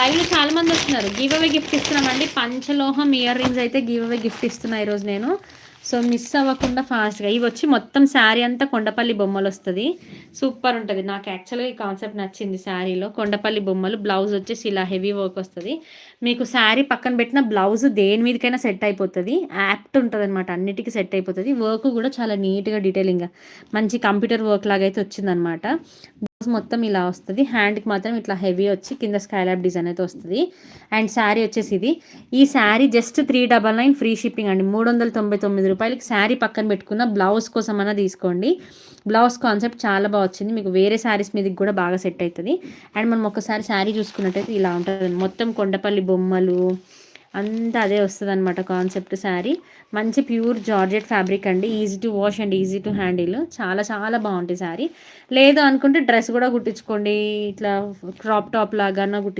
లైవ్లో చాలా మంది వస్తున్నారు. గివ్ అవే గిఫ్ట్ ఇస్తున్నామండి. పంచలోహం ఇయర్ రింగ్స్ అయితే గివ్ అవే గిఫ్ట్ ఇస్తున్నా ఈరోజు నేను. సో మిస్ అవ్వకుండా ఫాస్ట్గా. ఇవి వచ్చి మొత్తం శారీ అంతా కొండపల్లి బొమ్మలు వస్తుంది. సూపర్ ఉంటుంది. నాకు యాక్చువల్గా ఈ కాన్సెప్ట్ నచ్చింది. శారీలో కొండపల్లి బొమ్మలు, బ్లౌజ్ వచ్చేసి ఇలా హెవీ వర్క్ వస్తుంది. మీకు శారీ పక్కన పెట్టిన బ్లౌజ్ దేని మీదకైనా సెట్ అయిపోతుంది. యాప్ట్ ఉంటుంది అనమాట, అన్నిటికీ సెట్ అయిపోతుంది. వర్క్ కూడా చాలా నీట్గా డీటెయిలింగ్గా మంచి కంప్యూటర్ వర్క్ లాగా అయితే వచ్చిందనమాట. మొత్తం ఇలా వస్తుంది. హ్యాండ్కి మాత్రం ఇట్లా హెవీ వచ్చి కింద స్కైలాబ్ డిజైన్ అయితే వస్తుంది. అండ్ శారీ వచ్చేసి ఇది. ఈ శారీ జస్ట్ 399 ఫ్రీ షిప్పింగ్ అండి. 399 రూపాయలకి శారీ పక్కన పెట్టుకున్న బ్లౌజ్ కోసం అన్నా తీసుకోండి. బ్లౌజ్ కాన్సెప్ట్ చాలా బాగా వచ్చింది. మీకు వేరే శారీస్ మీదకి కూడా బాగా సెట్ అవుతుంది. అండ్ మనం ఒకసారి శారీ చూసుకున్నట్టయితే ఇలా ఉంటుంది. మొత్తం కొండపల్లి బొమ్మలు అంతా అదే వస్తుంది అనమాట కాన్సెప్ట్. శారీ మంచి ప్యూర్ జార్జెట్ ఫ్యాబ్రిక్ అండి. Easy to wash and easy to handle. చాలా చాలా బాగుంటుంది శారీ. లేదు అనుకుంటే డ్రెస్ కూడా కుట్టించుకోండి. ఇట్లా క్రాప్ టాప్ లాగా కుట్టి